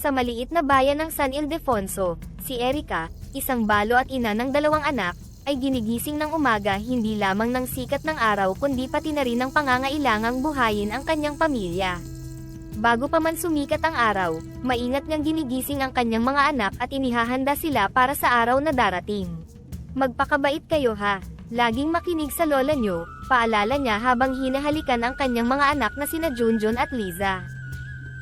Sa maliit na bayan ng San Ildefonso, si Erica, isang balo at ina ng 2 anak, ay ginigising ng umaga hindi lamang ng sikat ng araw kundi pati na rin ng pangangailangang buhayin ang kanyang pamilya. Bago pa man sumikat ang araw, maingat niyang ginigising ang kanyang mga anak at inihahanda sila para sa araw na darating. Magpakabait kayo ha, laging makinig sa lola nyo, paalala niya habang hinahalikan ang kanyang mga anak na sina Junjun at Liza.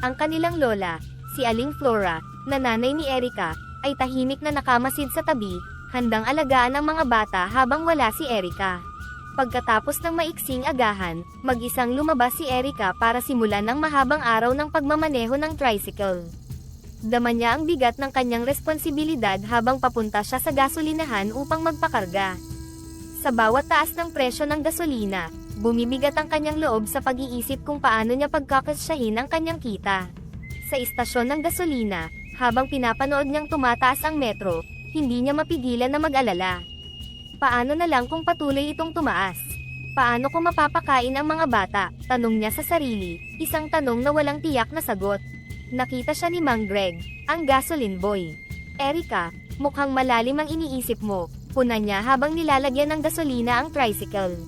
Ang kanilang lola, si Aling Flora, na nanay ni Erica, ay tahimik na nakamasid sa tabi, handang alagaan ang mga bata habang wala si Erica. Pagkatapos ng maiksing agahan, mag-isang lumabas si Erica para simulan ang mahabang araw ng pagmamaneho ng tricycle. Dama niya ang bigat ng kanyang responsibilidad habang papunta siya sa gasolinahan upang magpakarga. Sa bawat taas ng presyo ng gasolina, bumibigat ang kanyang loob sa pag-iisip kung paano niya pagkakasyahin ang kanyang kita. Sa istasyon ng gasolina, habang pinapanood niyang tumataas ang metro, hindi niya mapigilan na mag-alala. Paano na lang kung patuloy itong tumaas? Paano ko mapapakain ang mga bata? Tanong niya sa sarili, isang tanong na walang tiyak na sagot. Nakita siya ni Mang Greg, ang gasoline boy. Erica, mukhang malalim ang iniisip mo, puna niya habang nilalagyan ng gasolina ang tricycle.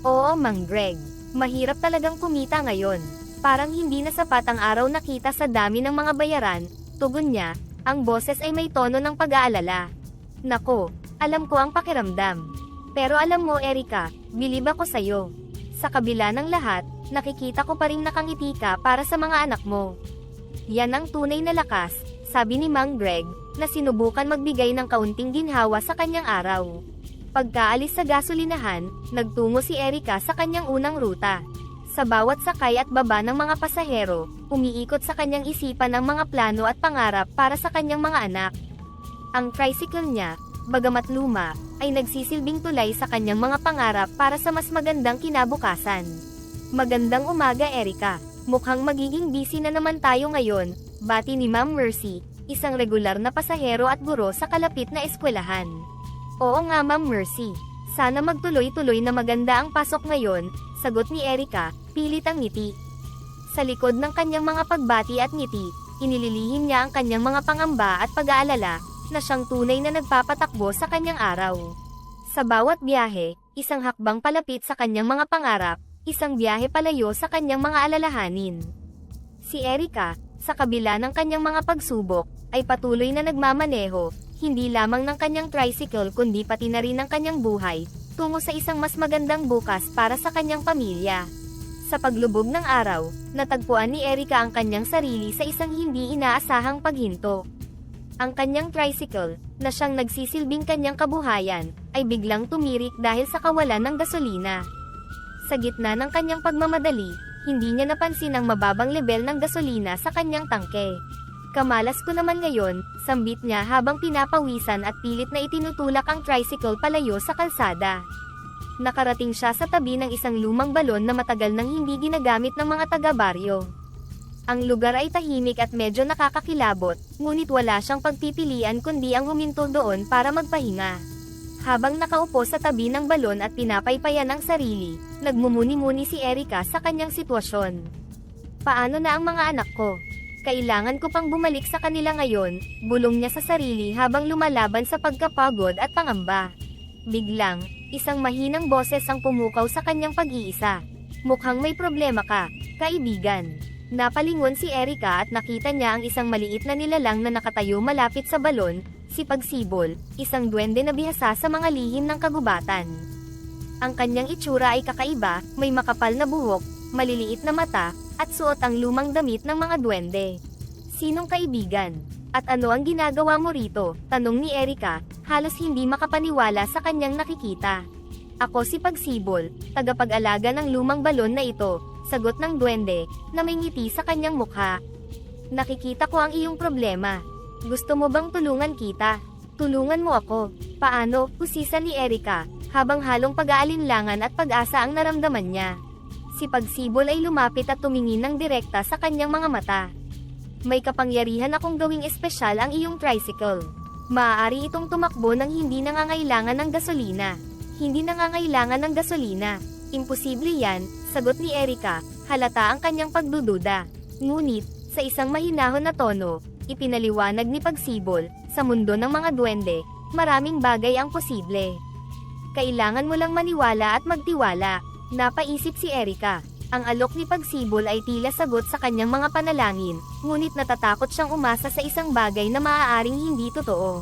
Oo Mang Greg, mahirap talagang kumita ngayon. Parang hindi na sapat ang araw na kita sa dami ng mga bayaran, tugon niya. Ang boses ay may tono ng pag-aalala. Nako, alam ko ang pakiramdam. Pero alam mo Erica, bilib ako sa'yo. Sa kabila ng lahat, nakikita ko pa ring nakangiti ka para sa mga anak mo. Yan ang tunay na lakas, sabi ni Mang Greg, na sinubukan magbigay ng kaunting ginhawa sa kanyang araw. Pagkaalis sa gasolinahan, nagtungo si Erica sa kanyang unang ruta. Sa bawat sakay at baba ng mga pasahero, umiikot sa kanyang isipan ang mga plano at pangarap para sa kanyang mga anak. Ang tricycle niya, bagamat luma, ay nagsisilbing tulay sa kanyang mga pangarap para sa mas magandang kinabukasan. Magandang umaga Erica, mukhang magiging busy na naman tayo ngayon, bati ni Ma'am Mercy, isang regular na pasahero at guro sa kalapit na eskwelahan. Oo nga Ma'am Mercy, sana magtuloy-tuloy na maganda ang pasok ngayon, sagot ni Erica, pilit ang ngiti. Sa likod ng kanyang mga pagbati at ngiti, inililihim niya ang kanyang mga pangamba at pag-aalala, na siyang tunay na nagpapatakbo sa kanyang araw. Sa bawat biyahe, isang hakbang palapit sa kanyang mga pangarap, isang biyahe palayo sa kanyang mga alalahanin. Si Erica, sa kabila ng kanyang mga pagsubok, ay patuloy na nagmamaneho, hindi lamang ng kanyang tricycle kundi pati na rin ng kanyang buhay, tungo sa isang mas magandang bukas para sa kanyang pamilya. Sa paglubog ng araw, natagpuan ni Erica ang kanyang sarili sa isang hindi inaasahang paghinto. Ang kanyang tricycle, na siyang nagsisilbing kanyang kabuhayan, ay biglang tumirik dahil sa kawalan ng gasolina. Sa gitna ng kanyang pagmamadali, hindi niya napansin ang mababang lebel ng gasolina sa kanyang tangke. Kamalas ko naman ngayon, sambit niya habang pinapawisan at pilit na itinutulak ang tricycle palayo sa kalsada. Nakarating siya sa tabi ng isang lumang balon na matagal nang hindi ginagamit ng mga taga-baryo. Ang lugar ay tahimik at medyo nakakakilabot, ngunit wala siyang pagpipilian kundi ang huminto doon para magpahinga. Habang nakaupo sa tabi ng balon at pinapaypayan ang sarili, nagmumuni-muni si Erica sa kanyang sitwasyon. Paano na ang mga anak ko? Kailangan ko pang bumalik sa kanila ngayon, bulong niya sa sarili habang lumalaban sa pagkapagod at pangamba. Biglang, isang mahinang boses ang pumukaw sa kanyang pag-iisa. Mukhang may problema ka, kaibigan. Napalingon si Erica at nakita niya ang isang maliit na nilalang na nakatayo malapit sa balon, si Pagsibol, isang duwende na bihasa sa mga lihim ng kagubatan. Ang kanyang itsura ay kakaiba, may makapal na buhok, maliliit na mata, at suot ang lumang damit ng mga duwende. Sinong kaibigan? At ano ang ginagawa mo rito? Tanong ni Erica, halos hindi makapaniwala sa kanyang nakikita. Ako si Pagsibol, tagapag-alaga ng lumang balon na ito, sagot ng duwende, na may ngiti sa kanyang mukha. Nakikita ko ang iyong problema. Gusto mo bang tulungan kita? Tulungan mo ako. Paano? Usisa ni Erica, habang halong pag-aalinlangan at pag-asa ang naramdaman niya. Si Pagsibol ay lumapit at tumingin ng direkta sa kanyang mga mata. May kapangyarihan akong gawing espesyal ang iyong tricycle. Maaari itong tumakbo nang hindi nangangailangan ng gasolina. Hindi nangangailangan ng gasolina. Imposible yan, sagot ni Erica, halata ang kanyang pagdududa. Ngunit, sa isang mahinahon na tono, Ipinaliwanag ni Pagsibol, sa mundo ng mga duwende, maraming bagay ang posible. Kailangan mo lang maniwala at magtiwala. Napaisip si Erika. Ang alok ni Pagsibol ay tila sagot sa kanyang mga panalangin, ngunit natatakot siyang umasa sa isang bagay na maaaring hindi totoo.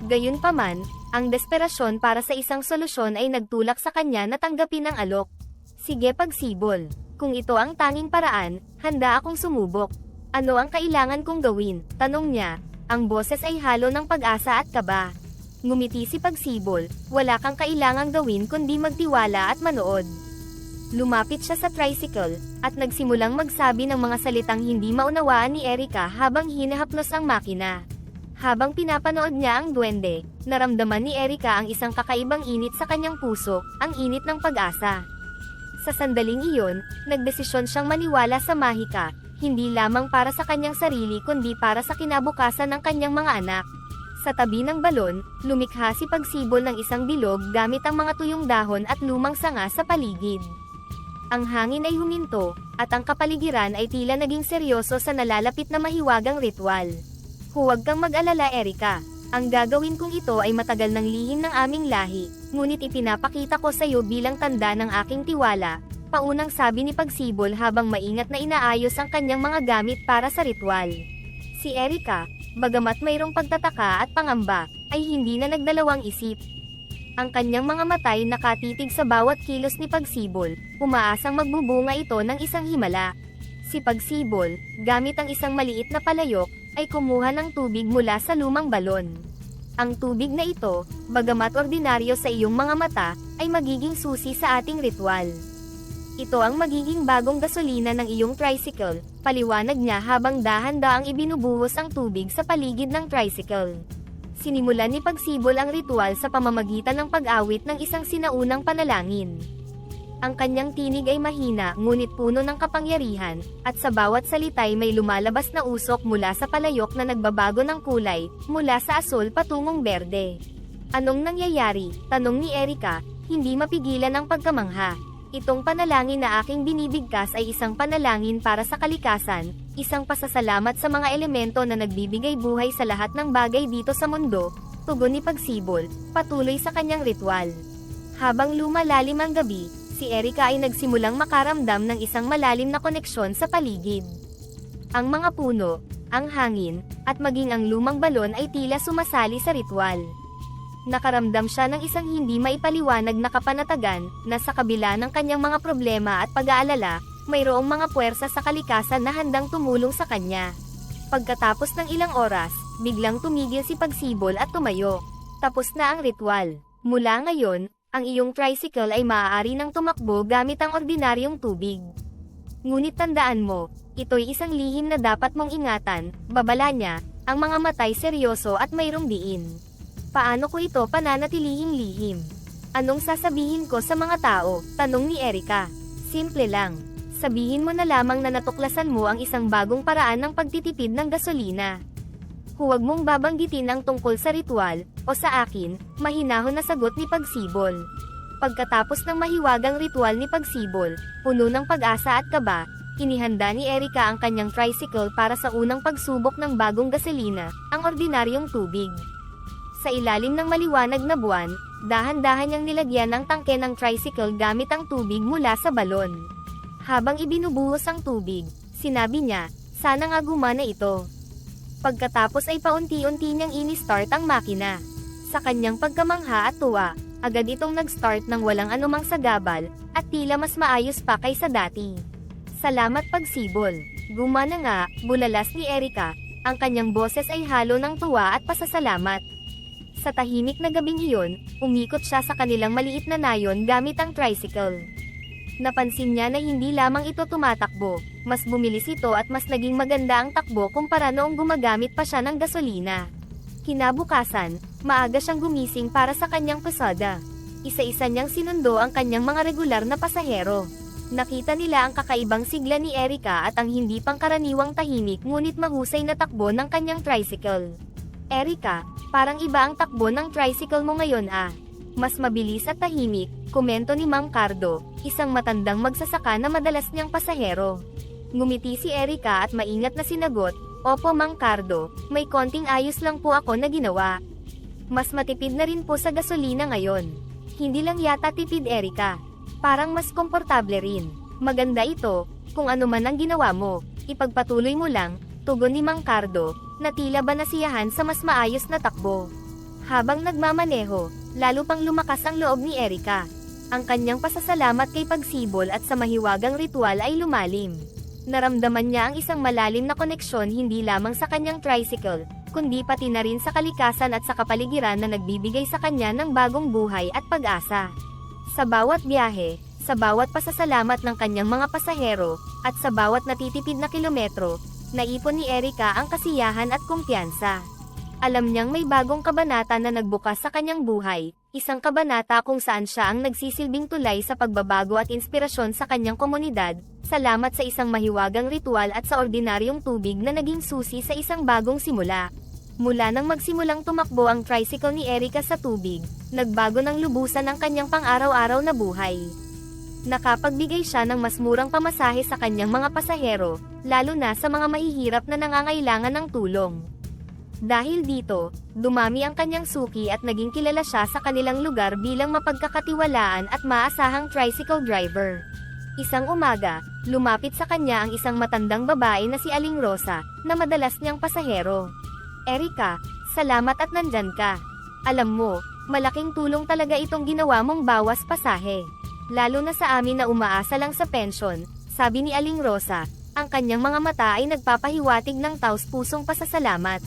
Gayunpaman, ang desperasyon para sa isang solusyon ay nagtulak sa kanya na tanggapin ang alok. Sige Pagsibol, kung ito ang tanging paraan, handa akong sumubok. Ano ang kailangan kong gawin? Tanong niya. Ang boses ay halo ng pag-asa at kaba. Ngumiti si Pagsibol, wala kang kailangang gawin kundi magtiwala at manood. Lumapit siya sa tricycle, at nagsimulang magsabi ng mga salitang hindi maunawaan ni Erika habang hinahaplos ang makina. Habang pinapanood niya ang duwende, naramdaman ni Erika ang isang kakaibang init sa kanyang puso, ang init ng pag-asa. Sa sandaling iyon, nagdesisyon siyang maniwala sa mahika, hindi lamang para sa kanyang sarili kundi para sa kinabukasan ng kanyang mga anak. Sa tabi ng balon, lumikha si Pagsibol ng isang bilog gamit ang mga tuyong dahon at lumang sanga sa paligid. Ang hangin ay huminto, at ang kapaligiran ay tila naging seryoso sa nalalapit na mahiwagang ritual. Huwag kang mag-alala Erika. Ang gagawin kong ito ay matagal ng lihim ng aming lahi, ngunit ipinapakita ko sa iyo bilang tanda ng aking tiwala, paunang sabi ni Pagsibol habang maingat na inaayos ang kanyang mga gamit para sa ritual. Si Erika, bagamat mayroong pagtataka at pangamba, ay hindi na nagdalawang isip. Ang kanyang mga matay nakatitig sa bawat kilos ni Pagsibol, umaasang magbubunga ito ng isang himala. Si Pagsibol, gamit ang isang maliit na palayok, ay kumuha ng tubig mula sa lumang balon. Ang tubig na ito, bagamat ordinaryo sa iyong mga mata, ay magiging susi sa ating ritual. Ito ang magiging bagong gasolina ng iyong tricycle, paliwanag niya habang dahan-daang ibinubuhos ang tubig sa paligid ng tricycle. Sinimulan ni Pagsibol ang ritual sa pamamagitan ng pag-awit ng isang sinaunang panalangin. Ang kanyang tinig ay mahina ngunit puno ng kapangyarihan, at sa bawat salita ay may lumalabas na usok mula sa palayok na nagbabago ng kulay, mula sa asul patungong berde. Anong nangyayari? Tanong ni Erika, hindi mapigilan ang pagkamangha. Itong panalangin na aking binibigkas ay isang panalangin para sa kalikasan, isang pasasalamat sa mga elemento na nagbibigay buhay sa lahat ng bagay dito sa mundo, tugon ni Pagsibol, patuloy sa kanyang ritual. Habang lumalalim ang gabi, si Erika ay nagsimulang makaramdam ng isang malalim na koneksyon sa paligid. Ang mga puno, ang hangin, at maging ang lumang balon ay tila sumasali sa ritual. Nakaramdam siya ng isang hindi maipaliwanag na kapanatagan, na sa kabila ng kanyang mga problema at pag-aalala, mayroong mga puwersa sa kalikasan na handang tumulong sa kanya. Pagkatapos ng ilang oras, biglang tumigil si Pagsibol at tumayo. Tapos na ang ritual. Mula ngayon, ang iyong tricycle ay maaari nang tumakbo gamit ang ordinaryong tubig. Ngunit tandaan mo, ito'y isang lihim na dapat mong ingatan, babala niya, ang mga matay seryoso at mayroong diin. Paano ko ito pananatilihing lihim? Anong sasabihin ko sa mga tao? Tanong ni Erika. Simple lang. Sabihin mo na lamang na natuklasan mo ang isang bagong paraan ng pagtitipid ng gasolina. Huwag mong babanggitin ang tungkol sa ritual, o sa akin, mahinahon na sagot ni Pagsibol. Pagkatapos ng mahiwagang ritual ni Pagsibol, puno ng pag-asa at kaba, inihanda ni Erika ang kanyang tricycle para sa unang pagsubok ng bagong gasolina, ang ordinaryong tubig. Sa ilalim ng maliwanag na buwan, dahan-dahan niyang nilagyan ang tangke ng tricycle gamit ang tubig mula sa balon. Habang ibinubuhos ang tubig, sinabi niya, sana nga gumana ito. Pagkatapos ay paunti-unti niyang ini-start ang makina. Sa kanyang pagkamangha at tuwa, agad itong nag-start ng walang anumang sagabal, at tila mas maayos pa kaysa dati. Salamat Pagsibol. Gumana nga, bulalas ni Erika, ang kanyang boses ay halo ng tuwa at pasasalamat. Sa tahimik na gabing iyon, umikot siya sa kanilang maliit na nayon gamit ang tricycle. Napansin niya na hindi lamang ito tumatakbo, mas bumilis ito at mas naging maganda ang takbo kumpara noong gumagamit pa siya ng gasolina. Kinabukasan, maaga siyang gumising para sa kanyang pasada. Isa-isa niyang sinundo ang kanyang mga regular na pasahero. Nakita nila ang kakaibang sigla ni Erika at ang hindi pangkaraniwang tahimik ngunit mahusay na takbo ng kanyang tricycle. Erika, parang iba ang takbo ng tricycle mo ngayon ah. Mas mabilis at tahimik, komento ni Mang Cardo, isang matandang magsasaka na madalas niyang pasahero. Ngumiti si Erika at maingat na sinagot, Opo Mang Cardo, may konting ayos lang po ako na ginawa. Mas matipid na rin po sa gasolina ngayon. Hindi lang yata tipid Erika. Parang mas komportable rin. Maganda ito, kung ano man ang ginawa mo, ipagpatuloy mo lang, tugon ni Mang Cardo, na tila ba nasiyahan sa mas maayos na takbo. Habang nagmamaneho, lalo pang lumakas ang loob ni Erika. Ang kanyang pasasalamat kay Pagsibol at sa mahiwagang ritual ay lumalim. Naramdaman niya ang isang malalim na koneksyon hindi lamang sa kanyang tricycle, kundi pati na rin sa kalikasan at sa kapaligiran na nagbibigay sa kanya ng bagong buhay at pag-asa. Sa bawat biyahe, sa bawat pasasalamat ng kanyang mga pasahero, at sa bawat natitipid na kilometro, naipon ni Erika ang kasiyahan at kumpiyansa. Alam niyang may bagong kabanata na nagbukas sa kanyang buhay, isang kabanata kung saan siya ang nagsisilbing tulay sa pagbabago at inspirasyon sa kanyang komunidad, salamat sa isang mahiwagang ritual at sa ordinaryong tubig na naging susi sa isang bagong simula. Mula nang magsimulang tumakbo ang tricycle ni Erika sa tubig, nagbago ng lubusan ang kanyang pang-araw-araw na buhay. Nakapagbigay siya ng mas murang pamasahe sa kanyang mga pasahero, lalo na sa mga mahihirap na nangangailangan ng tulong. Dahil dito, dumami ang kanyang suki at naging kilala siya sa kanilang lugar bilang mapagkakatiwalaan at maasahang tricycle driver. Isang umaga, lumapit sa kanya ang isang matandang babae na si Aling Rosa, na madalas niyang pasahero. Erika, salamat at nandyan ka. Alam mo, malaking tulong talaga itong ginawa mong bawas pasahe. Lalo na sa amin na umaasa lang sa pensyon, sabi ni Aling Rosa, ang kanyang mga mata ay nagpapahiwatig ng taos-pusong pasasalamat.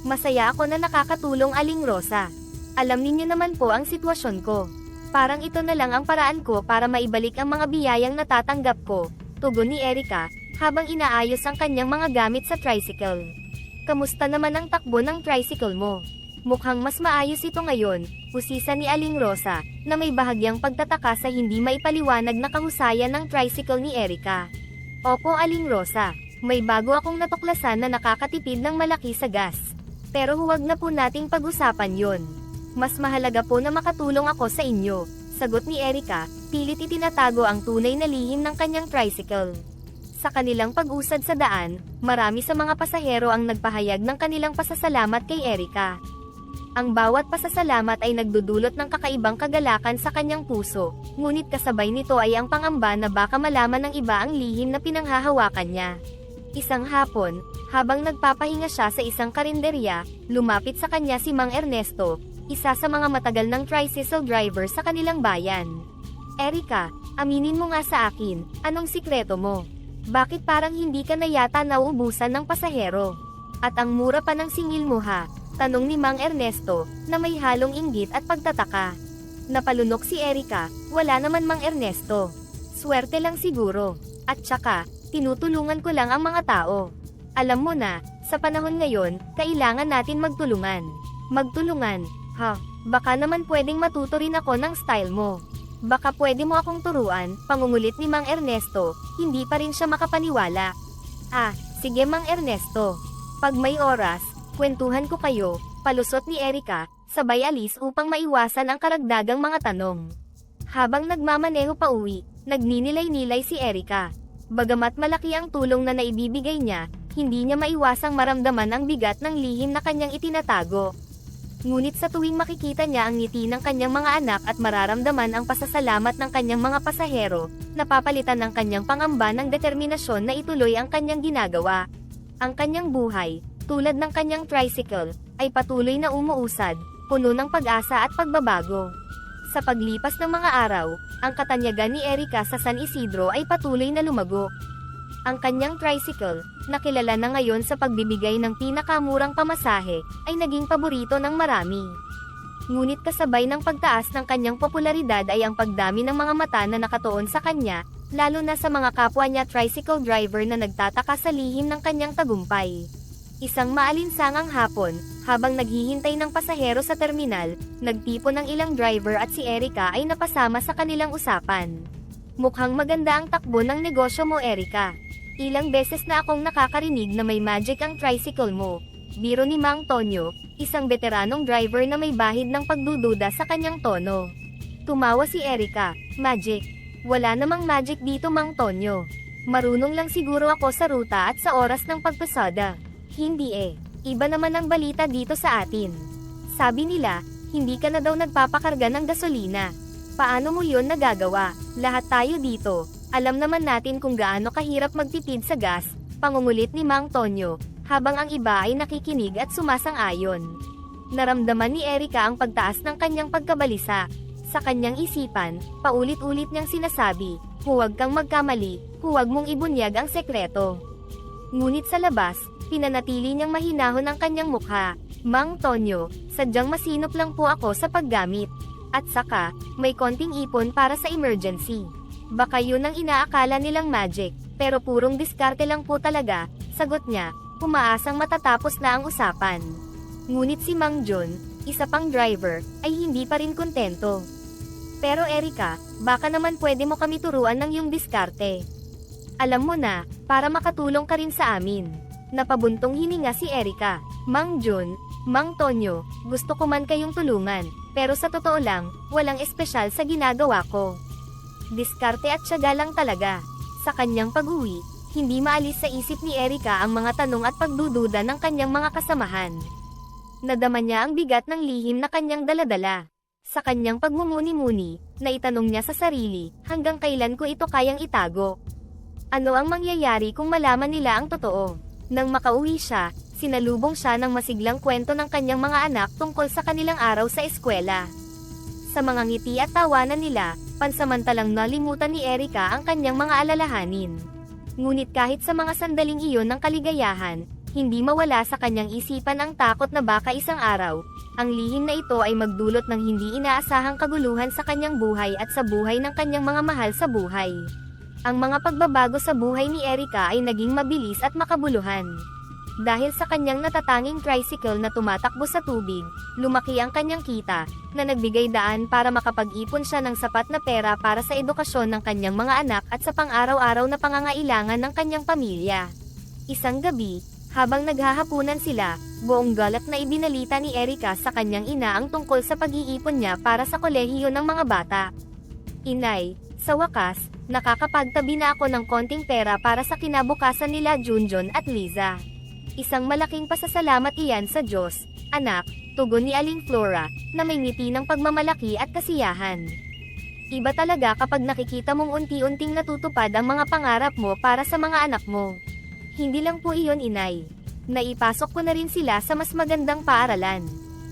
Masaya ako na nakakatulong Aling Rosa. Alam ninyo naman po ang sitwasyon ko. Parang ito na lang ang paraan ko para maibalik ang mga biyayang natatanggap ko, tugon ni Erika, habang inaayos ang kanyang mga gamit sa tricycle. Kamusta naman ang takbo ng tricycle mo? Mukhang mas maayos ito ngayon, usisa ni Aling Rosa, na may bahagyang pagtataka sa hindi maipaliwanag na kahusayan ng tricycle ni Erika. Opo Aling Rosa, may bago akong natuklasan na nakakatipid ng malaki sa gas. Pero huwag na po nating pag-usapan yon. Mas mahalaga po na makatulong ako sa inyo, sagot ni Erika, pilit itinatago ang tunay na lihim ng kanyang tricycle. Sa kanilang pag-usad sa daan, marami sa mga pasahero ang nagpahayag ng kanilang pasasalamat kay Erika. Ang bawat pasasalamat ay nagdudulot ng kakaibang kagalakan sa kanyang puso, ngunit kasabay nito ay ang pangamba na baka malaman ng iba ang lihim na pinanghahawakan niya. Isang hapon, habang nagpapahinga siya sa isang karinderya, lumapit sa kanya si Mang Ernesto, isa sa mga matagal ng tricycle driver sa kanilang bayan. Erika, aminin mo nga sa akin, anong sikreto mo? Bakit parang hindi ka na yata nauubusan ng pasahero? At ang mura pa ng singil mo ha? Tanong ni Mang Ernesto, na may halong inggit at pagtataka. Napalunok si Erika, wala naman Mang Ernesto. Swerte lang siguro. At tsaka, tinutulungan ko lang ang mga tao. Alam mo na, sa panahon ngayon, kailangan natin magtulungan. Magtulungan, ha? Baka naman pwedeng matuto rin ako ng style mo. Baka pwede mo akong turuan, pangungulit ni Mang Ernesto, hindi pa rin siya makapaniwala. Ah, sige Mang Ernesto. Pag may oras, kwentuhan ko kayo, palusot ni Erika, sabay alis upang maiwasan ang karagdagang mga tanong. Habang nagmamaneho pa uwi, nagninilay-nilay si Erika. Bagamat malaki ang tulong na naibibigay niya, hindi niya maiwasang maramdaman ang bigat ng lihim na kanyang itinatago. Ngunit sa tuwing makikita niya ang ngiti ng kanyang mga anak at mararamdaman ang pasasalamat ng kanyang mga pasahero, napapalitan ng kanyang pangamba ng determinasyon na ituloy ang kanyang ginagawa. Ang kanyang buhay, tulad ng kanyang tricycle, ay patuloy na umuusad, puno ng pag-asa at pagbabago. Sa paglipas ng mga araw, ang katanyagan ni Erika sa San Isidro ay patuloy na lumago. Ang kanyang tricycle, na kilala na ngayon sa pagbibigay ng pinakamurang pamasahe, ay naging paborito ng marami. Ngunit kasabay ng pagtaas ng kanyang popularidad ay ang pagdami ng mga mata na nakatuon sa kanya, lalo na sa mga kapwa niya tricycle driver na nagtataka sa lihim ng kanyang tagumpay. Isang maalinsangang hapon, habang naghihintay ng pasahero sa terminal, nagtipon ng ilang driver at si Erika ay napasama sa kanilang usapan. Mukhang maganda ang takbo ng negosyo mo Erika. Ilang beses na akong nakakarinig na may magic ang tricycle mo. Biro ni Mang Tonyo, isang veteranong driver na may bahid ng pagdududa sa kanyang tono. Tumawa si Erika, magic. Wala namang magic dito Mang Tonyo. Marunong lang siguro ako sa ruta at sa oras ng pagpasada. Hindi eh. Iba naman ang balita dito sa atin. Sabi nila, hindi ka na daw nagpapakarga ng gasolina. Paano mo yun nagagawa? Lahat tayo dito, alam naman natin kung gaano kahirap magtipid sa gas, pangungulit ni Mang Tonyo, habang ang iba ay nakikinig at sumasang-ayon. Naramdaman ni Erika ang pagtaas ng kanyang pagkabalisa. Sa kanyang isipan, paulit-ulit niyang sinasabi, huwag kang magkamali, huwag mong ibunyag ang sekreto. Ngunit sa labas, pinanatili niyang mahinahon ang kanyang mukha. Mang Tonyo, sadyang masinop lang po ako sa paggamit. At saka, may konting ipon para sa emergency. Baka yun ang inaakala nilang magic, pero purong diskarte lang po talaga, sagot niya, umaasang matatapos na ang usapan. Ngunit si Mang John, isa pang driver, ay hindi pa rin kontento. Pero Erika, baka naman pwede mo kami turuan ng iyong diskarte. Alam mo na, para makatulong ka rin sa amin. Napabuntong hininga si Erika. Mang John, Mang Tonyo, gusto ko man kayong tulungan, pero sa totoo lang, walang espesyal sa ginagawa ko. Diskarte at tiyaga lang talaga. Sa kanyang pag-uwi, hindi maalis sa isip ni Erika ang mga tanong at pagdududa ng kanyang mga kasamahan. Nadama niya ang bigat ng lihim na kanyang daladala. Sa kanyang pagmumuni-muni, naitanong niya sa sarili, hanggang kailan ko ito kayang itago? Ano ang mangyayari kung malaman nila ang totoo? Nang makauwi siya, sinalubong siya ng masiglang kwento ng kanyang mga anak tungkol sa kanilang araw sa eskwela. Sa mga ngiti at tawanan nila, pansamantalang nalimutan ni Erika ang kanyang mga alalahanin. Ngunit kahit sa mga sandaling iyon ng kaligayahan, hindi mawala sa kanyang isipan ang takot na baka isang araw, ang lihim na ito ay magdulot ng hindi inaasahang kaguluhan sa kanyang buhay at sa buhay ng kanyang mga mahal sa buhay. Ang mga pagbabago sa buhay ni Erika ay naging mabilis at makabuluhan. Dahil sa kanyang natatanging tricycle na tumatakbo sa tubig, lumaki ang kanyang kita, na nagbigay daan para makapag-ipon siya ng sapat na pera para sa edukasyon ng kanyang mga anak at sa pang-araw-araw na pangangailangan ng kanyang pamilya. Isang gabi, habang naghahapunan sila, buong galak na ibinalita ni Erika sa kanyang ina ang tungkol sa pag-iipon niya para sa kolehiyo ng mga bata. Inay, sa wakas, nakakapagtabi na ako ng konting pera para sa kinabukasan nila Junjun at Liza. Isang malaking pasasalamat iyan sa Diyos, anak, tugon ni Aling Flora, na may ngiti ng pagmamalaki at kasiyahan. Iba talaga kapag nakikita mong unti-unting natutupad ang mga pangarap mo para sa mga anak mo. Hindi lang po iyon inay. Naipasok ko na rin sila sa mas magandang paaralan.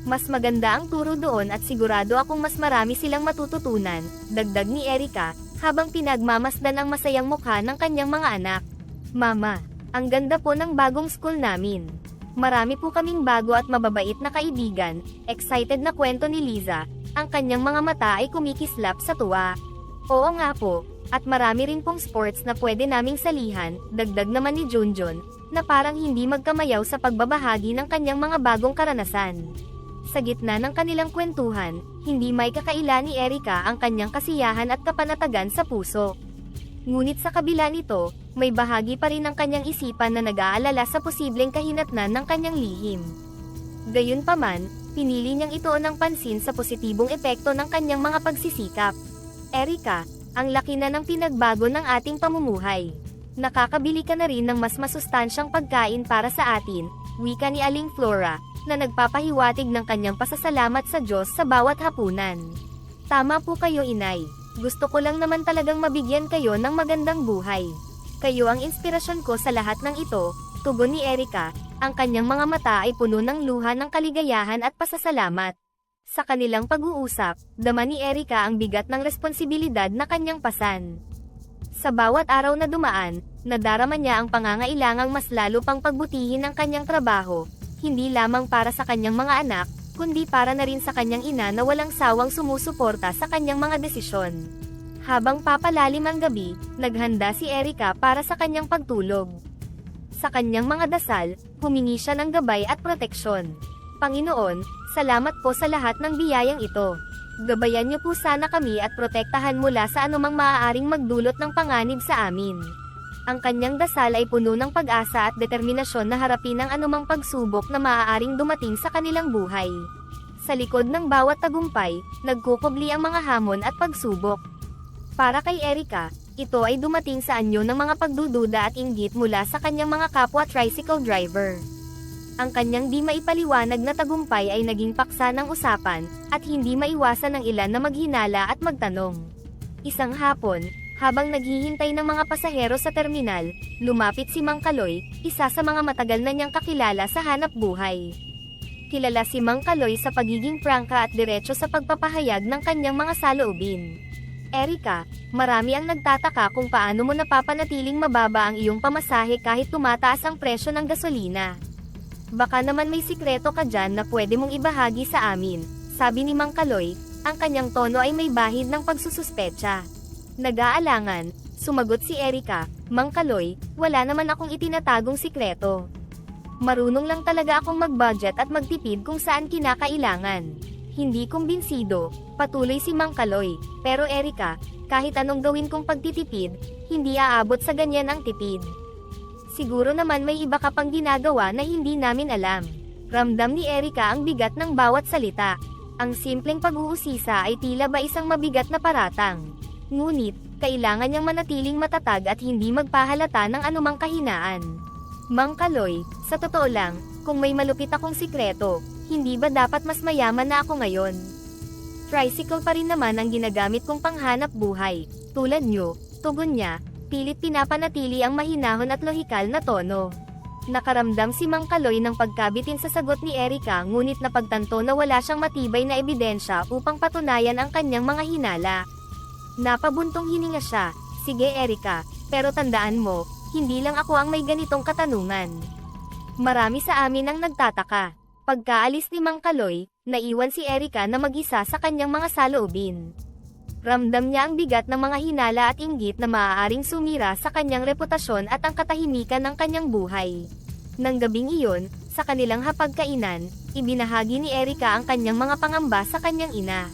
Mas maganda ang turo doon at sigurado akong mas marami silang matututunan, dagdag ni Erika, habang pinagmamasdan ang masayang mukha ng kanyang mga anak. Mama, ang ganda po ng bagong school namin. Marami po kaming bago at mababait na kaibigan, excited na kwento ni Liza, ang kanyang mga mata ay kumikislap sa tuwa. Oo nga po. At marami rin pong sports na pwede naming salihan, dagdag naman ni Junjun, na parang hindi magkamayaw sa pagbabahagi ng kanyang mga bagong karanasan. Sa gitna ng kanilang kwentuhan, hindi may kakaila ni Erika ang kanyang kasiyahan at kapanatagan sa puso. Ngunit sa kabila nito, may bahagi pa rin ng kanyang isipan na nag-aalala sa posibleng kahinatnan ng kanyang lihim. Gayunpaman, pinili niyang ituon ng pansin sa positibong epekto ng kanyang mga pagsisikap. Erika, ang laki na ng pinagbago ng ating pamumuhay. Nakakabili ka na rin ng mas masustansyang pagkain para sa atin, wika ni Aling Flora, na nagpapahiwatig ng kanyang pasasalamat sa Diyos sa bawat hapunan. Tama po kayo inay, gusto ko lang naman talagang mabigyan kayo ng magandang buhay. Kayo ang inspirasyon ko sa lahat ng ito, tugon ni Erika, ang kanyang mga mata ay puno ng luha ng kaligayahan at pasasalamat. Sa kanilang pag-uusap, dama ni Erika ang bigat ng responsibilidad na kanyang pasan. Sa bawat araw na dumaan, nadarama niya ang pangangailangang mas lalo pang pagbutihin ang kanyang trabaho, hindi lamang para sa kanyang mga anak, kundi para na rin sa kanyang ina na walang sawang sumusuporta sa kanyang mga desisyon. Habang papalalim ang gabi, naghanda si Erika para sa kanyang pagtulog. Sa kanyang mga dasal, humingi siya ng gabay at proteksyon. Panginoon, salamat po sa lahat ng biyayang ito. Gabayan niyo po sana kami at protektahan mula sa anumang maaaring magdulot ng panganib sa amin. Ang kanyang dasal ay puno ng pag-asa at determinasyon na harapin ang anumang pagsubok na maaaring dumating sa kanilang buhay. Sa likod ng bawat tagumpay, nagkukubli ang mga hamon at pagsubok. Para kay Erika, ito ay dumating sa anyo ng mga pagdududa at inggit mula sa kanyang mga kapwa tricycle driver. Ang kanyang di maipaliwanag na tagumpay ay naging paksa ng usapan, at hindi maiwasan ng ilan na maghinala at magtanong. Isang hapon, habang naghihintay ng mga pasahero sa terminal, lumapit si Mang Kaloy, isa sa mga matagal na niyang kakilala sa hanap buhay. Kilala si Mang Kaloy sa pagiging prangka at diretso sa pagpapahayag ng kanyang mga saloobin. Erika, marami ang nagtataka kung paano mo napapanatiling mababa ang iyong pamasahe kahit tumataas ang presyo ng gasolina. Baka naman may sikreto ka dyan na pwede mong ibahagi sa amin, sabi ni Mang Kaloy, ang kanyang tono ay may bahid ng pagsususpecha. Nag-aalangan, sumagot si Erika, Mang Kaloy, wala naman akong itinatagong sikreto. Marunong lang talaga akong mag-budget at magtipid kung saan kinakailangan. Hindi kumbinsido, patuloy si Mang Kaloy, pero Erika, kahit anong gawin kong pagtitipid, hindi aabot sa ganyan ang tipid. Siguro naman may iba ka pang ginagawa na hindi namin alam. Ramdam ni Erika ang bigat ng bawat salita. Ang simpleng pag-uusisa ay tila ba isang mabigat na paratang. Ngunit, kailangan niyang manatiling matatag at hindi magpahalata ng anumang kahinaan. Mang Kaloy, sa totoo lang, kung may malupit akong sikreto, hindi ba dapat mas mayaman na ako ngayon? Tricycle pa rin naman ang ginagamit kong panghanap buhay. Tulad nyo, tugon niya, pilit pinapanatili ang mahinahon at lohikal na tono. Nakaramdam si Mang Kaloy ng pagkabitin sa sagot ni Erika ngunit napagtanto na wala siyang matibay na ebidensya upang patunayan ang kanyang mga hinala. Napabuntong hininga siya, sige Erika, pero tandaan mo, hindi lang ako ang may ganitong katanungan. Marami sa amin ang nagtataka. Pagkaalis ni Mang Kaloy, naiwan si Erika na mag-isa sa kanyang mga saloobin. Ramdam niya ang bigat ng mga hinala at inggit na maaaring sumira sa kanyang reputasyon at ang katahimikan ng kanyang buhay. Nang gabing iyon, sa kanilang hapagkainan, ibinahagi ni Erika ang kanyang mga pangamba sa kanyang ina.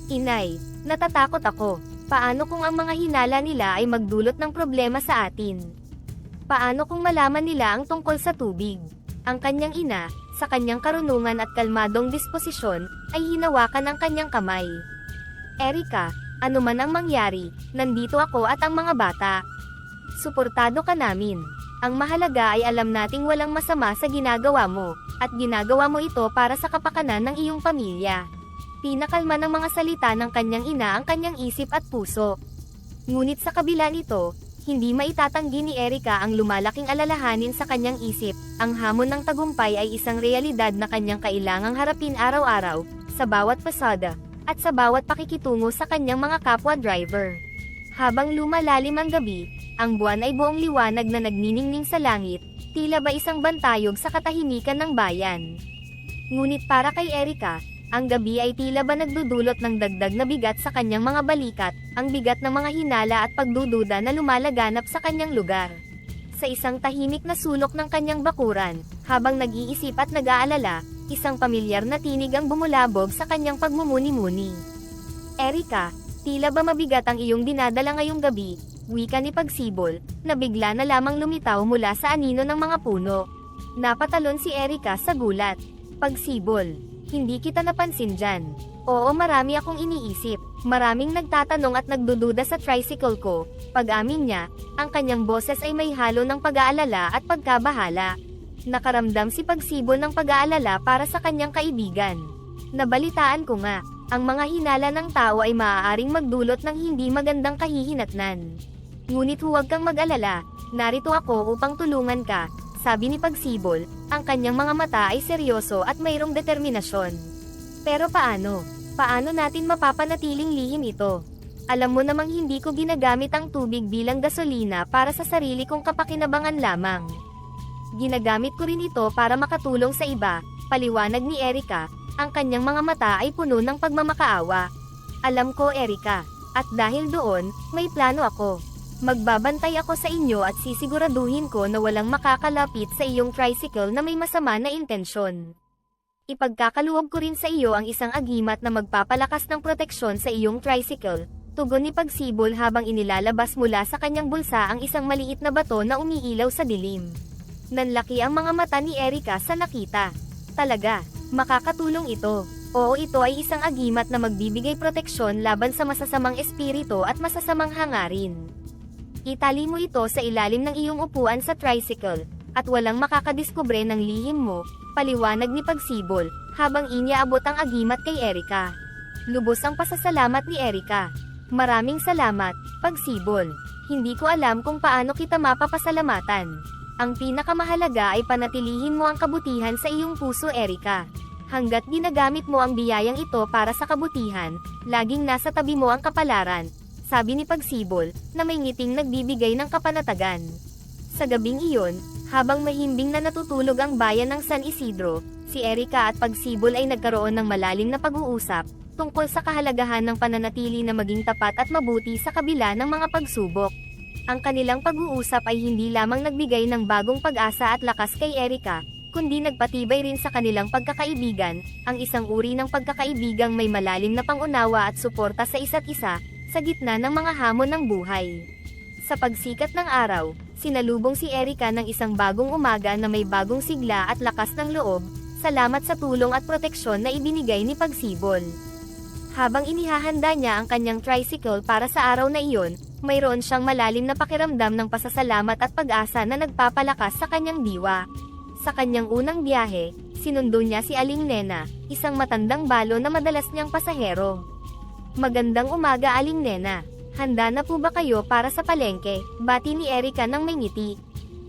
Inay, natatakot ako. Paano kung ang mga hinala nila ay magdulot ng problema sa atin? Paano kung malaman nila ang tungkol sa tubig? Ang kanyang ina, sa kanyang karunungan at kalmadong disposisyon, ay hinawakan ang kanyang kamay. Erika, ano man ang mangyari, nandito ako at ang mga bata. Suportado ka namin. Ang mahalaga ay alam nating walang masama sa ginagawa mo, at ginagawa mo ito para sa kapakanan ng iyong pamilya. Pinakalma ng mga salita ng kanyang ina ang kanyang isip at puso. Ngunit sa kabila nito, hindi maitatanggi ni Erika ang lumalaking alalahanin sa kanyang isip. Ang hamon ng tagumpay ay isang realidad na kanyang kailangang harapin araw-araw, sa bawat pasada, at sa bawat pakikitungo sa kanyang mga kapwa driver. Habang lumalalim ang gabi, ang buwan ay buong liwanag na nagniningning sa langit, tila ba isang bantayog sa katahimikan ng bayan. Ngunit para kay Erika, ang gabi ay tila ba nagdudulot ng dagdag na bigat sa kanyang mga balikat, ang bigat ng mga hinala at pagdududa na lumalaganap sa kanyang lugar. Sa isang tahimik na sulok ng kanyang bakuran, habang nag-iisip at nag-aalala, isang pamilyar na tinig ang bumulabog sa kanyang pagmumuni-muni. Erika, tila ba mabigat ang iyong dinadala ngayong gabi, wika ni Pagsibol, na bigla na lamang lumitaw mula sa anino ng mga puno. Napatalon si Erika sa gulat. Pagsibol, hindi kita napansin dyan. Oo, marami akong iniisip. Maraming nagtatanong at nagdududa sa tricycle ko. Pag-amin niya, ang kanyang boses ay may halo ng pag-aalala at pagkabahala. Nakaramdam si Pagsibol ng pag-aalala para sa kanyang kaibigan. Nabalitaan ko nga, ang mga hinala ng tao ay maaaring magdulot ng hindi magandang kahihinatnan. Ngunit huwag kang mag-alala, narito ako upang tulungan ka, sabi ni Pagsibol, ang kanyang mga mata ay seryoso at mayroong determinasyon. Pero paano? Paano natin mapapanatiling lihim ito? Alam mo namang hindi ko ginagamit ang tubig bilang gasolina para sa sarili kong kapakinabangan lamang. Ginagamit ko rin ito para makatulong sa iba, paliwanag ni Erika, ang kanyang mga mata ay puno ng pagmamakaawa. Alam ko Erika, at dahil doon, may plano ako. Magbabantay ako sa inyo at sisiguraduhin ko na walang makakalapit sa iyong tricycle na may masama na intensyon. Ipagkakaloob ko rin sa iyo ang isang agimat na magpapalakas ng proteksyon sa iyong tricycle, tugon ni Pagsibol habang inilalabas mula sa kanyang bulsa ang isang maliit na bato na umiilaw sa dilim. Nanlaki ang mga mata ni Erika sa nakita. Talaga, makakatulong ito. Oo, ito ay isang agimat na magbibigay proteksyon laban sa masasamang espiritu at masasamang hangarin. Itali mo ito sa ilalim ng iyong upuan sa tricycle. at walang makakadiskubre ng lihim mo, paliwanag ni Pagsibol, habang iniaabot ang agimat kay Erika. Lubos ang pasasalamat ni Erika. Maraming salamat, Pagsibol. Hindi ko alam kung paano kita mapapasalamatan. Ang pinakamahalaga ay panatilihin mo ang kabutihan sa iyong puso, Erika. Hanggat ginagamit mo ang biyayang ito para sa kabutihan, laging nasa tabi mo ang kapalaran, sabi ni Pagsibol, na may ngiting nagbibigay ng kapanatagan. Sa gabing iyon, habang mahimbing na natutulog ang bayan ng San Isidro, si Erika at Pagsibol ay nagkaroon ng malalim na pag-uusap, tungkol sa kahalagahan ng pananatili na maging tapat at mabuti sa kabila ng mga pagsubok. Ang kanilang pag-uusap ay hindi lamang nagbigay ng bagong pag-asa at lakas kay Erika, kundi nagpatibay rin sa kanilang pagkakaibigan, ang isang uri ng pagkakaibigang may malalim na pangunawa at suporta sa isa't isa, sa gitna ng mga hamon ng buhay. Sa pagsikat ng araw, sinalubong si Erika ng isang bagong umaga na may bagong sigla at lakas ng loob, salamat sa tulong at proteksyon na ibinigay ni Pagsibol. Habang inihahanda niya ang kanyang tricycle para sa araw na iyon, mayroon siyang malalim na pakiramdam ng pasasalamat at pag-asa na nagpapalakas sa kanyang diwa. Sa kanyang unang biyahe, sinundo niya si Aling Nena, isang matandang balo na madalas niyang pasahero. Magandang umaga, Aling Nena. Handa na po ba kayo para sa palengke? Bati ni Erika ng may ngiti.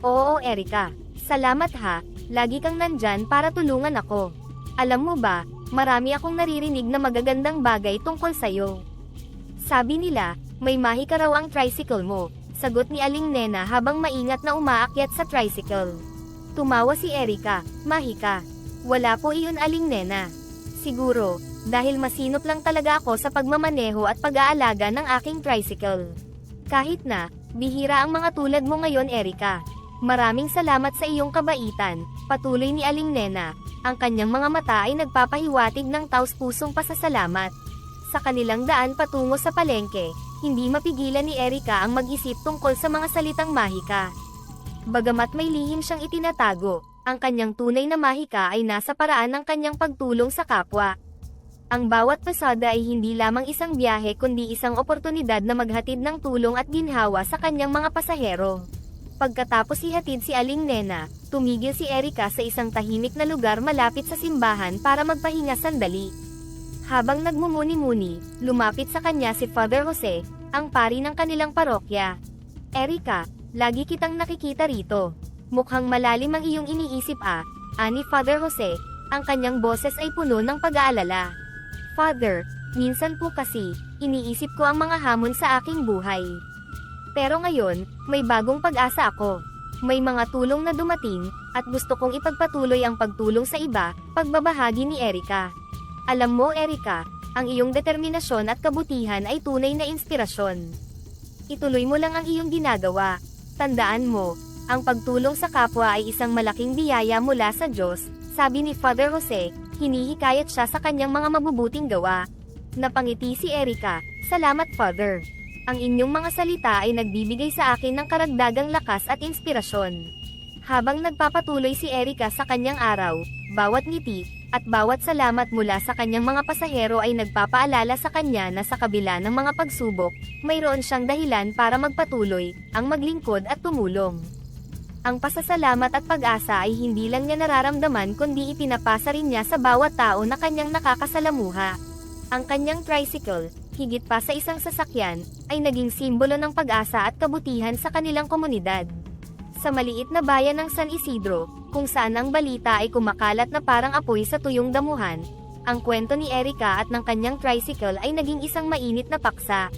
Oo, Erika. Salamat ha, lagi kang nandyan para tulungan ako. Alam mo ba, marami akong naririnig na magagandang bagay tungkol sa'yo. Sabi nila, may mahi ka raw ang tricycle mo, sagot ni Aling Nena habang maingat na umaakyat sa tricycle. Tumawa si Erika, mahi ka. Wala po iyon, Aling Nena. Siguro, dahil masinop lang talaga ako sa pagmamaneho at pag-aalaga ng aking tricycle. Kahit na, bihira ang mga tulad mo ngayon, Erika. Maraming salamat sa iyong kabaitan, patuloy ni Aling Nena. Ang kanyang mga mata ay nagpapahiwatig ng taos-pusong pasasalamat. Sa kanilang daan patungo sa palengke, hindi mapigilan ni Erika ang mag-isip tungkol sa mga salitang mahika. Bagamat may lihim siyang itinatago, ang kanyang tunay na mahika ay nasa paraan ng kanyang pagtulong sa kapwa. Ang bawat pasada ay hindi lamang isang biyahe kundi isang oportunidad na maghatid ng tulong at ginhawa sa kanyang mga pasahero. Pagkatapos ihatid si Aling Nena, tumigil si Erika sa isang tahimik na lugar malapit sa simbahan para magpahinga sandali. Habang nagmumuni-muni, lumapit sa kanya si Father Jose, ang pari ng kanilang parokya. Erika, lagi kitang nakikita rito. Mukhang malalim ang iyong iniisip ani Father Jose, ang kanyang boses ay puno ng pag-aalala. Father, minsan po kasi, iniisip ko ang mga hamon sa aking buhay. Pero ngayon, may bagong pag-asa ako. May mga tulong na dumating, at gusto kong ipagpatuloy ang pagtulong sa iba, pagbabahagi ni Erika. Alam mo, Erika, ang iyong determinasyon at kabutihan ay tunay na inspirasyon. Ituloy mo lang ang iyong ginagawa. Tandaan mo, ang pagtulong sa kapwa ay isang malaking biyaya mula sa Diyos, sabi ni Father Jose, hinihikayat siya sa kanyang mga mabubuting gawa. Napangiti si Erika, salamat Father. Ang inyong mga salita ay nagbibigay sa akin ng karagdagang lakas at inspirasyon. Habang nagpapatuloy si Erika sa kanyang araw, bawat ngiti, at bawat salamat mula sa kanyang mga pasahero ay nagpapaalala sa kanya na sa kabila ng mga pagsubok, mayroon siyang dahilan para magpatuloy, ang maglingkod at tumulong. Ang pasasalamat at pag-asa ay hindi lang niya nararamdaman kundi ipinapasa rin niya sa bawat tao na kanyang nakakasalamuha. Ang kanyang tricycle, higit pa sa isang sasakyan, ay naging simbolo ng pag-asa at kabutihan sa kanilang komunidad. Sa maliit na bayan ng San Isidro, kung saan ang balita ay kumakalat na parang apoy sa tuyong damuhan, ang kwento ni Erika at ng kanyang tricycle ay naging isang mainit na paksa.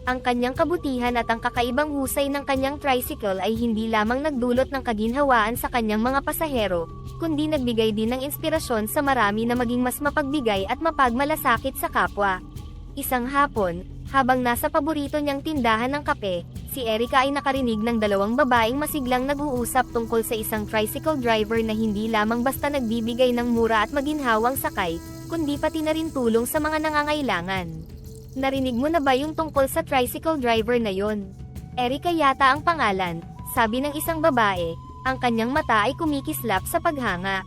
Ang kanyang kabutihan at ang kakaibang husay ng kanyang tricycle ay hindi lamang nagdulot ng kaginhawaan sa kanyang mga pasahero, kundi nagbigay din ng inspirasyon sa marami na maging mas mapagbigay at mapagmalasakit sa kapwa. Isang hapon, habang nasa paborito niyang tindahan ng kape, si Erika ay nakarinig ng dalawang babaeng masiglang nag-uusap tungkol sa isang tricycle driver na hindi lamang basta nagbibigay ng mura at maginhawang sakay, kundi pati na rin tulong sa mga nangangailangan. Narinig mo na ba yung tungkol sa tricycle driver na yon? Erika yata ang pangalan, sabi ng isang babae, ang kanyang mata ay kumikislap sa paghanga.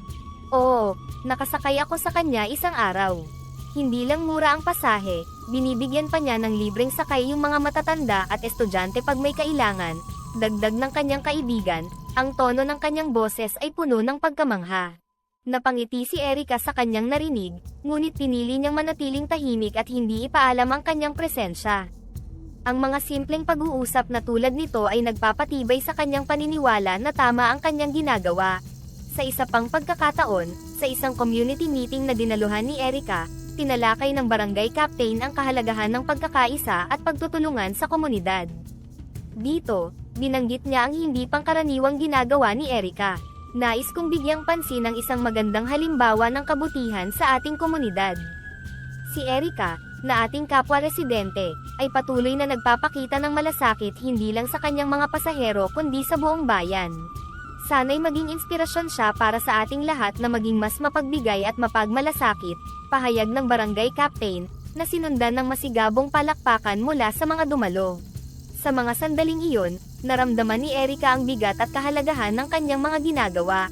Oo, nakasakay ako sa kanya isang araw. Hindi lang mura ang pasahe, binibigyan pa niya ng libreng sakay yung mga matatanda at estudyante pag may kailangan, dagdag ng kanyang kaibigan, Ang tono ng kanyang boses ay puno ng pagkamangha. Napangiti si Erika sa kanyang narinig, ngunit pinili niyang manatiling tahimik at hindi ipaalam ang kanyang presensya. Ang mga simpleng pag-uusap na tulad nito ay nagpapatibay sa kanyang paniniwala na tama ang kanyang ginagawa. Sa isa pang pagkakataon, sa isang community meeting na dinaluhan ni Erika, tinalakay ng barangay captain ang kahalagahan ng pagkakaisa at pagtutulungan sa komunidad. Dito, binanggit niya ang hindi pangkaraniwang ginagawa ni Erika. Nais kong bigyang pansin ang isang magandang halimbawa ng kabutihan sa ating komunidad. Si Erika, na ating kapwa-residente, ay patuloy na nagpapakita ng malasakit hindi lang sa kanyang mga pasahero kundi sa buong bayan. Sana'y maging inspirasyon siya para sa ating lahat na maging mas mapagbigay at mapagmalasakit, pahayag ng barangay captain, na sinundan ng masigabong palakpakan mula sa mga dumalo. Sa mga sandaling iyon, naramdaman ni Erika ang bigat at kahalagahan ng kanyang mga ginagawa.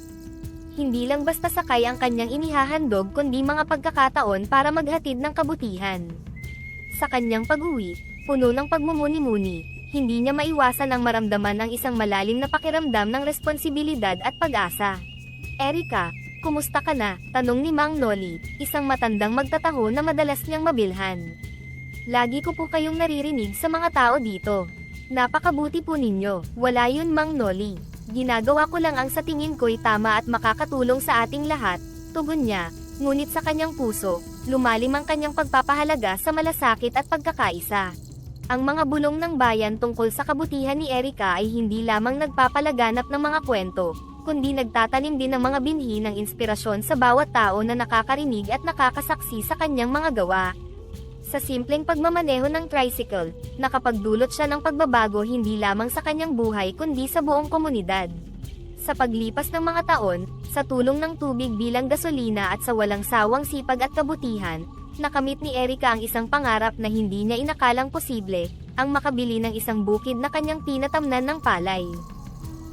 Hindi lang basta sakay ang kanyang inihahandog kundi mga pagkakataon para maghatid ng kabutihan. Sa kanyang pag-uwi, puno ng pagmumuni-muni, hindi niya maiwasan ang maramdaman ang isang malalim na pakiramdam ng responsibilidad at pag-asa. Erika, kumusta ka na? Tanong ni Mang Noli, isang matandang magtataho na madalas niyang mabilhan. Lagi ko po kayong naririnig sa mga tao dito. Napakabuti po ninyo. Wala yun, Mang Noli. Ginagawa ko lang ang sa tingin ko'y tama at makakatulong sa ating lahat, tugon niya, ngunit sa kanyang puso, lumalim ang kanyang pagpapahalaga sa malasakit at pagkakaisa. Ang mga bulong ng bayan tungkol sa kabutihan ni Erika ay hindi lamang nagpapalaganap ng mga kwento, kundi nagtatanim din ng mga binhi ng inspirasyon sa bawat tao na nakakarinig at nakakasaksi sa kanyang mga gawa. Sa simpleng pagmamaneho ng tricycle, nakapagdulot siya ng pagbabago hindi lamang sa kanyang buhay kundi sa buong komunidad. Sa paglipas ng mga taon, sa tulong ng tubig bilang gasolina at sa walang sawang sipag at kabutihan, nakamit ni Erika ang isang pangarap na hindi niya inakalang posible, ang makabili ng isang bukid na kanyang tinatamnan ng palay.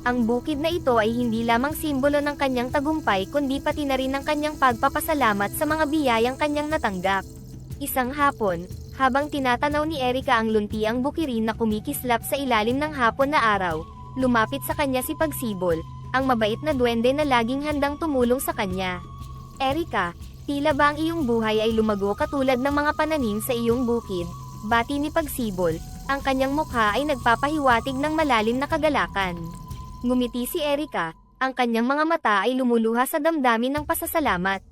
Ang bukid na ito ay hindi lamang simbolo ng kanyang tagumpay kundi pati na rin ng kanyang pagpapasalamat sa mga biyayang kanyang natanggap. Isang hapon, habang tinatanaw ni Erika ang luntiang bukirin na kumikislap sa ilalim ng hapon na araw, lumapit sa kanya si Pagsibol, ang mabait na duwende na laging handang tumulong sa kanya. Erika, tila ba ang iyong buhay ay lumago katulad ng mga pananim sa iyong bukid? Bati ni Pagsibol, ang kanyang mukha ay nagpapahiwatig ng malalim na kagalakan. Ngumiti si Erika, ang kanyang mga mata ay lumuluha sa damdamin ng pasasalamat.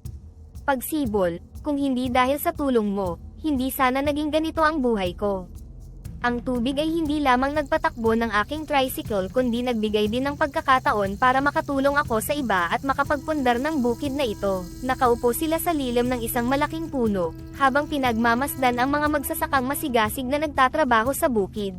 Pagsibol, kung hindi dahil sa tulong mo, hindi sana naging ganito ang buhay ko. Ang tubig ay hindi lamang nagpatakbo ng aking tricycle kundi nagbigay din ng pagkakataon para makatulong ako sa iba at makapagpundar ng bukid na ito. Nakaupo sila sa lilim ng isang malaking puno, habang pinagmamasdan ang mga magsasakang masigasig na nagtatrabaho sa bukid.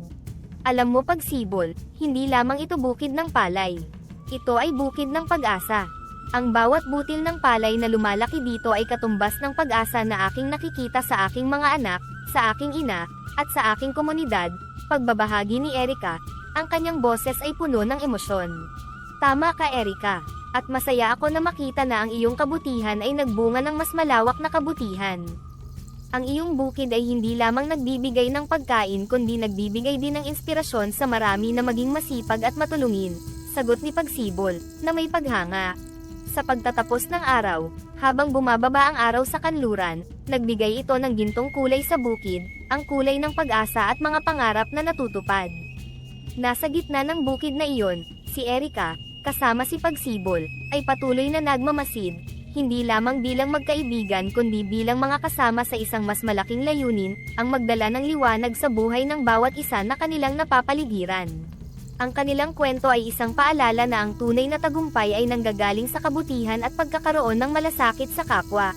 Alam mo, Pagsibol, hindi lamang ito bukid ng palay. Ito ay bukid ng pag-asa. Ang bawat butil ng palay na lumalaki dito ay katumbas ng pag-asa na aking nakikita sa aking mga anak, sa aking ina, at sa aking komunidad. Pagbabahagi ni Erika, ang kanyang boses ay puno ng emosyon. Tama ka, Erika, at masaya ako na makita na ang iyong kabutihan ay nagbunga ng mas malawak na kabutihan. Ang iyong bukid ay hindi lamang nagbibigay ng pagkain kundi nagbibigay din ng inspirasyon sa marami na maging masipag at matulungin, sagot ni Pagsibol, na may paghanga. Sa pagtatapos ng araw, habang bumababa ang araw sa kanluran, nagbigay ito ng gintong kulay sa bukid, ang kulay ng pag-asa at mga pangarap na natutupad. Nasa gitna ng bukid na iyon, si Erika, kasama si Pagsibol, ay patuloy na nagmamasid, hindi lamang bilang magkaibigan kundi bilang mga kasama sa isang mas malaking layunin, ang magdala ng liwanag sa buhay ng bawat isa na kanilang napapaligiran. Ang kanilang kwento ay isang paalala na ang tunay na tagumpay ay nanggagaling sa kabutihan at pagkakaroon ng malasakit sa kapwa.